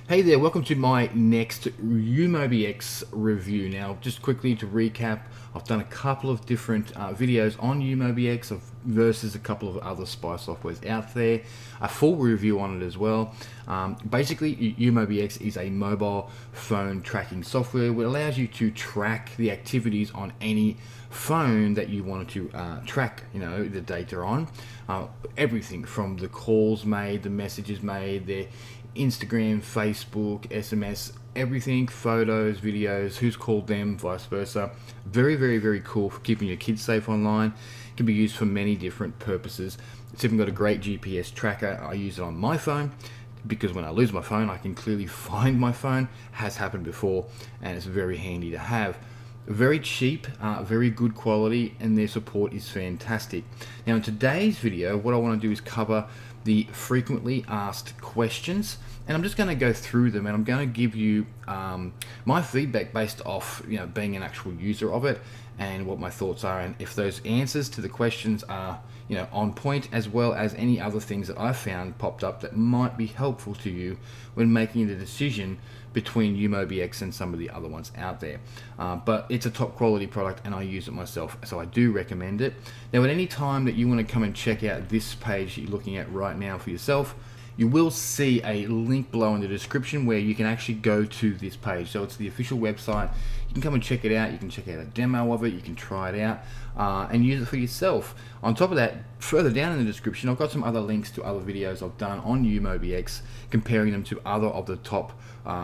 Hey there, welcome to my next Umobix review. Now, just quickly to recap, I've done a couple of different videos on Umobix versus a couple of other spy softwares out there. A full review on it as well. Basically, Umobix is a mobile phone tracking software which allows you to track the activities on any phone that you wanted to track, the data on. Everything from the calls made, the messages made, the Instagram, Facebook, SMS, everything, photos, videos, who's called them, vice versa. Very, very, very cool for keeping your kids safe online. It can be used for many different purposes. It's even got a great GPS tracker. I use it on my phone because when I lose my phone, I can clearly find my phone. Has happened before, and it's very handy to have. Very cheap, very good quality, and their support is fantastic. Now in today's video, what I want to do is cover the frequently asked questions, and I'm just going to go through them, and I'm going to give you my feedback based off being an actual user of it and what my thoughts are, and if those answers to the questions are on point, as well as any other things that I've found popped up that might be helpful to you when making the decision between Umobix and some of the other ones out there. But it's a top quality product and I use it myself, so I do recommend it. Now at any time that you want to come and check out this page that you're looking at right now for yourself, you will see a link below in the description where you can actually go to this page. So it's the official website. You can come and check it out. You can check out a demo of it. You can try it out and use it for yourself. On top of that, further down in the description, I've got some other links to other videos I've done on Umobix, comparing them to other of the top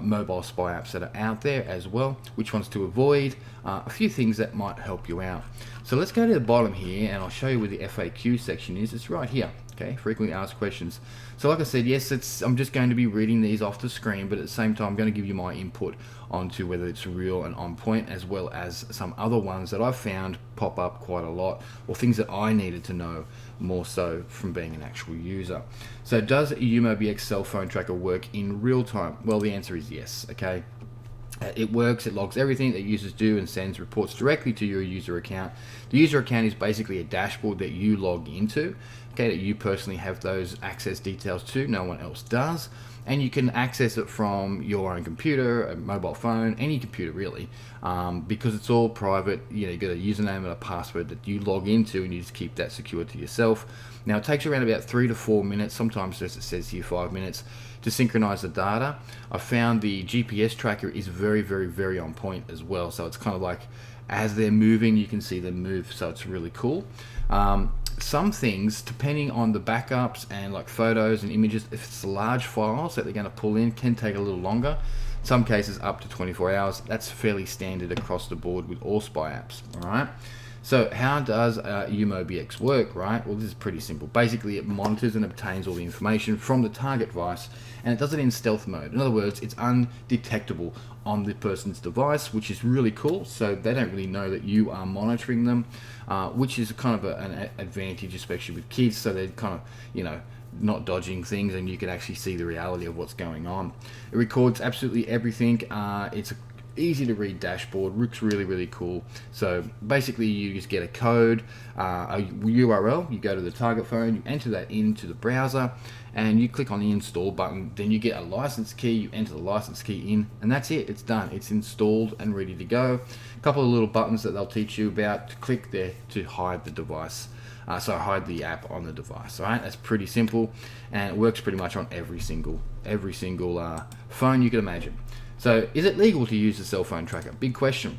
mobile spy apps that are out there as well, which ones to avoid, a few things that might help you out. So let's go to the bottom here and I'll show you where the FAQ section is. It's right here. Okay, frequently asked questions. So like I said, yes, I'm just going to be reading these off the screen, but at the same time I'm going to give you my input onto whether it's real and on point, as well as some other ones that I've found pop up quite a lot, or things that I needed to know more so from being an actual user. So does Umobix cell phone tracker work in real time? Well, the answer is yes. Okay. It works, it logs everything that users do and sends reports directly to your user account. The user account is basically a dashboard that you log into, okay, that you personally have those access details to, no one else does. And you can access it from your own computer, a mobile phone, any computer really, because it's all private. You've got a username and a password that you log into, and you just keep that secure to yourself. Now it takes around about 3 to 4 minutes, sometimes as it says here 5 minutes, to synchronize the data. I found the GPS tracker is very, very, very on point as well. So it's kind of like as they're moving, you can see them move. So it's really cool. Some things, depending on the backups and like photos and images, if it's large files that they're going to pull in, can take a little longer. In some cases up to 24 hours. That's fairly standard across the board with all spy apps. All right. So how does Umobix work, right? Well, this is pretty simple. Basically, it monitors and obtains all the information from the target device, and it does it in stealth mode. In other words, it's undetectable on the person's device, which is really cool. So they don't really know that you are monitoring them, which is kind of an advantage, especially with kids. So they're kind of, not dodging things, and you can actually see the reality of what's going on. It records absolutely everything. It's a easy to read dashboard, looks really, really cool. So basically you just get a code, a URL, you go to the target phone, you enter that into the browser, and you click on the install button. Then you get a license key, you enter the license key in, and that's it, it's done. It's installed and ready to go. A couple of little buttons that they'll teach you about to click there to hide the device. So hide the app on the device. All right, that's pretty simple, and it works pretty much on every single phone you can imagine. So is it legal to use a cell phone tracker? Big question.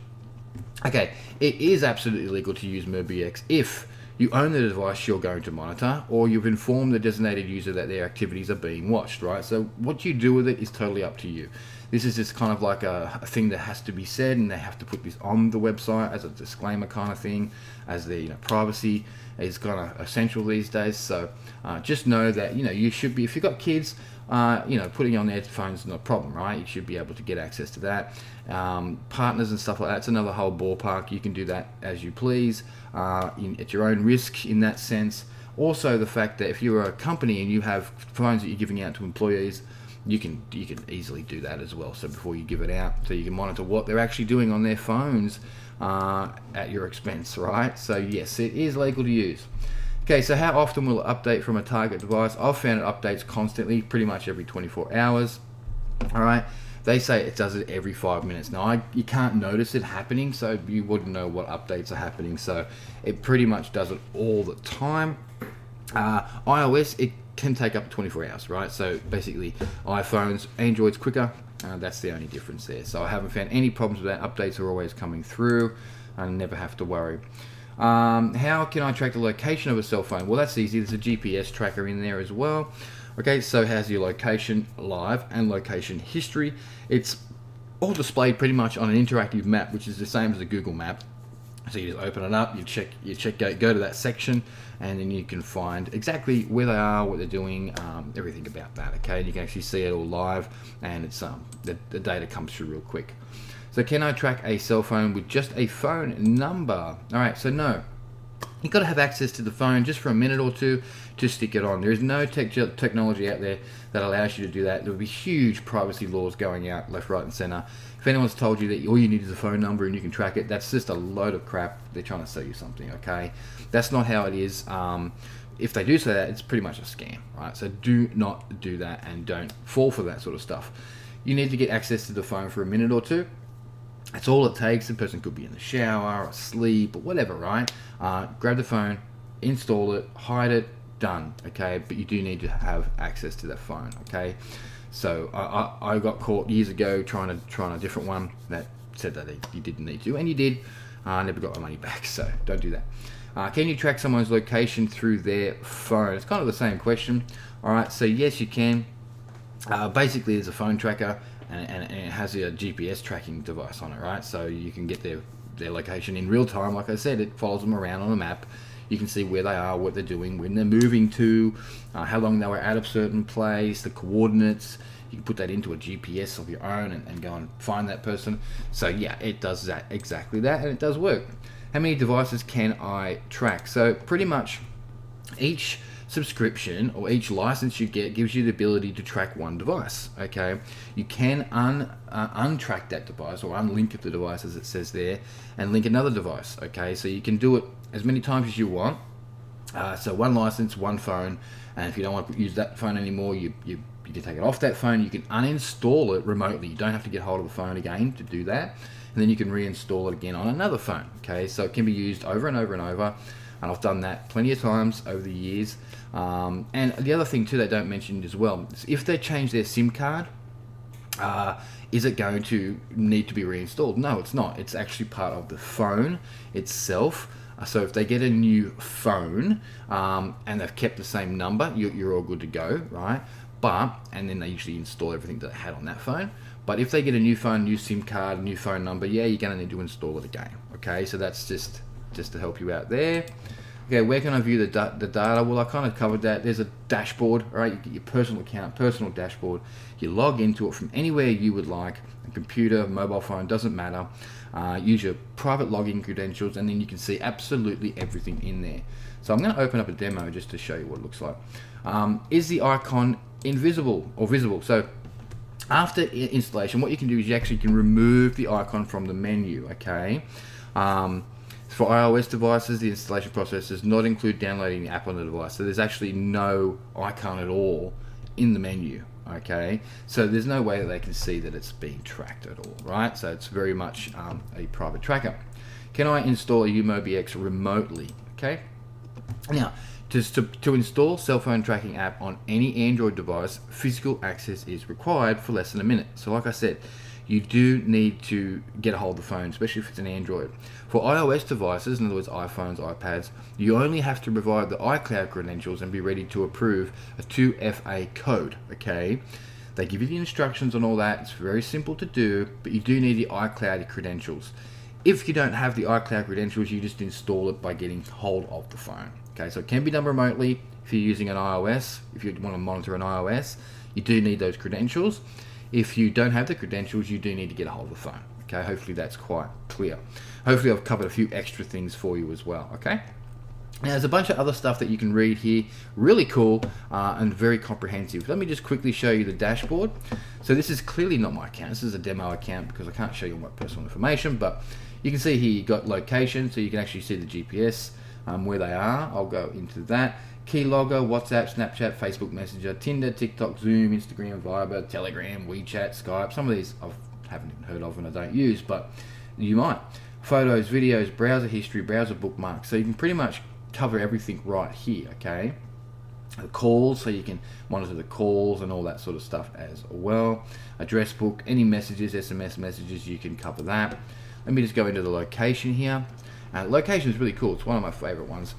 Okay, it is absolutely legal to use Umobix if you own the device you're going to monitor, or you've informed the designated user that their activities are being watched, right? So what you do with it is totally up to you. This is just kind of like a thing that has to be said, and they have to put this on the website as a disclaimer kind of thing, as the privacy is kind of essential these days. So just know that you should be, if you've got kids, putting on their phones is not a problem, right? You should be able to get access to that. Partners and stuff like that, it's another whole ballpark. You can do that as you please, at your own risk in that sense. Also the fact that if you're a company and you have phones that you're giving out to employees, you can easily do that as well. So before you give it out, so you can monitor what they're actually doing on their phones at your expense, right? So yes, it is legal to use. Okay, so how often will it update from a target device? I've found it updates constantly, pretty much every 24 hours. All right. They say it does it every 5 minutes. Now, you can't notice it happening, so you wouldn't know what updates are happening. So it pretty much does it all the time. iOS, it can take up to 24 hours, right? So basically, iPhones, Android's quicker. That's the only difference there. So I haven't found any problems with that. Updates are always coming through. I never have to worry. How can I track the location of a cell phone? Well, that's easy. There's a GPS tracker in there as well. Okay, so it has your location live and location history. It's all displayed pretty much on an interactive map, which is the same as a Google map. So you just open it up, go to that section, and then you can find exactly where they are, what they're doing, everything about that. Okay, and you can actually see it all live, and it's the data comes through real quick. So can I track a cell phone with just a phone number? All right, so no. You've got to have access to the phone just for a minute or two to stick it on. There is no technology out there that allows you to do that. There will be huge privacy laws going out left, right, and center. If anyone's told you that all you need is a phone number and you can track it, that's just a load of crap. They're trying to sell you something, okay? That's not how it is. If they do say that, it's pretty much a scam, right? So do not do that and don't fall for that sort of stuff. You need to get access to the phone for a minute or two. That's all it takes. The person could be in the shower or asleep or whatever, right? Grab the phone, install it, hide it, done, okay? But you do need to have access to that phone, okay? So I got caught years ago trying a different one that said that you didn't need to, and you did. I never got my money back, so don't do that. Can you track someone's location through their phone? It's kind of the same question. All right, so yes, you can. Basically, there's a phone tracker, and it has a GPS tracking device on it, right? So you can get their location in real time. Like I said, it follows them around on a map. You can see where they are, what they're doing, when they're moving to, how long they were at a certain place, the coordinates. You can put that into a GPS of your own and go and find that person. So yeah, it does that, exactly that, and it does work. How many devices can I track? So pretty much each subscription or each license you get gives you the ability to track one device, okay? You can untrack that device or unlink the device, as it says there, and link another device, okay? So you can do it as many times as you want. So one license, one phone, and if you don't want to use that phone anymore, you can take it off that phone. You can uninstall it remotely. You don't have to get hold of the phone again to do that, and then you can reinstall it again on another phone, okay? So it can be used over and over and over. And I've done that plenty of times over the years. And the other thing too they don't mention as well is if they change their SIM card, is it going to need to be reinstalled? No, it's not. It's actually part of the phone itself. So if they get a new phone and they've kept the same number, you're all good to go, right? And then they usually install everything that they had on that phone. But if they get a new phone, new SIM card, new phone number, yeah, you're going to need to install it again. Okay, so that's just to help you out there. Okay, where can I view the data? Well, I kind of covered that. There's a dashboard, all right? You get your personal account, personal dashboard. You log into it from anywhere you would like. A computer, mobile phone, doesn't matter. Use your private login credentials, and then you can see absolutely everything in there. So I'm going to open up a demo just to show you what it looks like. Is the icon invisible or visible? So after installation, what you can do is you actually can remove the icon from the menu, okay? For iOS devices, the installation process does not include downloading the app on the device. So there's actually no icon at all in the menu, okay? So there's no way that they can see that it's being tracked at all, right? So it's very much a private tracker. Can I install a Umobix remotely, okay? Now, to install cell phone tracking app on any Android device, physical access is required for less than a minute. So like I said, you do need to get a hold of the phone, especially if it's an Android. For iOS devices, in other words iPhones, iPads, you only have to provide the iCloud credentials and be ready to approve a 2FA code, okay? They give you the instructions on all that. It's very simple to do, but you do need the iCloud credentials. If you don't have the iCloud credentials, you just install it by getting hold of the phone, okay? So it can be done remotely if you're using an iOS. If you want to monitor an iOS, you do need those credentials. If you don't have the credentials, you do need to get a hold of the phone. Okay, hopefully that's quite clear. Hopefully I've covered a few extra things for you as well, okay? Now there's a bunch of other stuff that you can read here, really cool and very comprehensive. Let me just quickly show you the dashboard. So this is clearly not my account, this is a demo account because I can't show you my personal information, but you can see here you've got location, so you can actually see the GPS, where they are. I'll go into that. Keylogger, WhatsApp, Snapchat, Facebook Messenger, Tinder, TikTok, Zoom, Instagram, Viber, Telegram, WeChat, Skype. Some of these I haven't even heard of and I don't use, but you might. Photos, videos, browser history, browser bookmarks. So you can pretty much cover everything right here, okay? The calls, so you can monitor the calls and all that sort of stuff as well. Address book, any messages, SMS messages, you can cover that. Let me just go into the location here. Location is really cool. It's one of my favorite ones.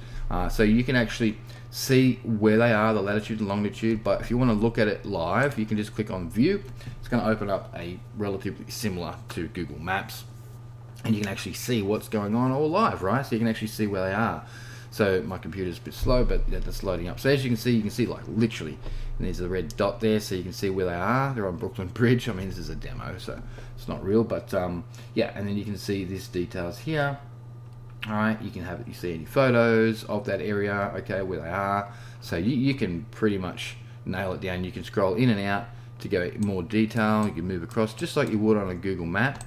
So you can actually see where they are, the latitude and longitude, but if you want to look at it live, you can just click on view. It's going to open up a relatively similar to Google Maps, and you can actually see what's going on all live, right? So you can actually see where they are. So my computer's a bit slow, but that's loading up. So as you can see like literally, and there's a red dot there, so you can see where they are. They're on Brooklyn Bridge. I mean, this is a demo, so it's not real, but yeah, and then you can see these details here. All right, you can have you see any photos of that area, okay, where they are. So you can pretty much nail it down. You can scroll in and out to go more detail. You can move across just like you would on a Google map.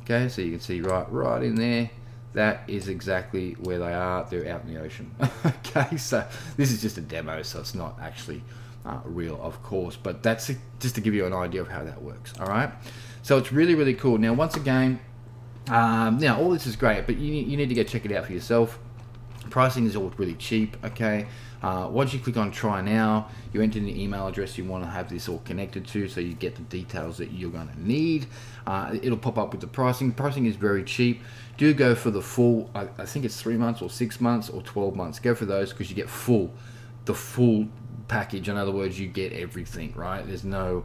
Okay, so you can see right in there. That is exactly where they are. They're out in the ocean. Okay, so this is just a demo, so it's not actually real, of course, but that's just to give you an idea of how that works. All right, so it's really cool. Now, once again, now all this is great, but you need to go check it out for yourself. Pricing is all really cheap, okay? Once you click on try now, you enter in the email address you want to have this all connected to, so you get the details that you're going to need. It'll pop up with the pricing. Pricing is very cheap. Do go for the full, I think it's 3 months or 6 months or 12 months. Go for those because you get the full package. In other words, you get everything, right? There's no...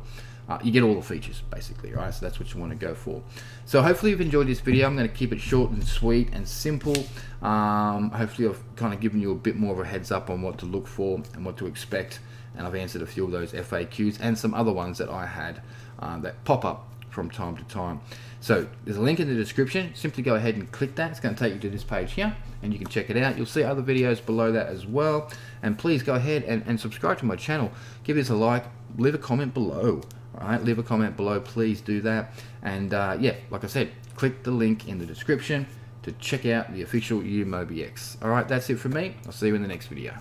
you get all the features basically, right? So that's what you want to go for. So hopefully you've enjoyed this video. I'm going to keep it short and sweet and simple. Hopefully I've kind of given you a bit more of a heads up on what to look for and what to expect, and I've answered a few of those FAQs and some other ones that I had that pop up from time to time. So there's a link in the description. Simply go ahead and click that. It's going to take you to this page here and you can check it out. You'll see other videos below that as well, and please go ahead and subscribe to my channel. Give this a like, leave a comment below. All right, leave a comment below, please do that. And yeah, like I said, click the link in the description to check out the official Umobix. All right, that's it from me. I'll see you in the next video.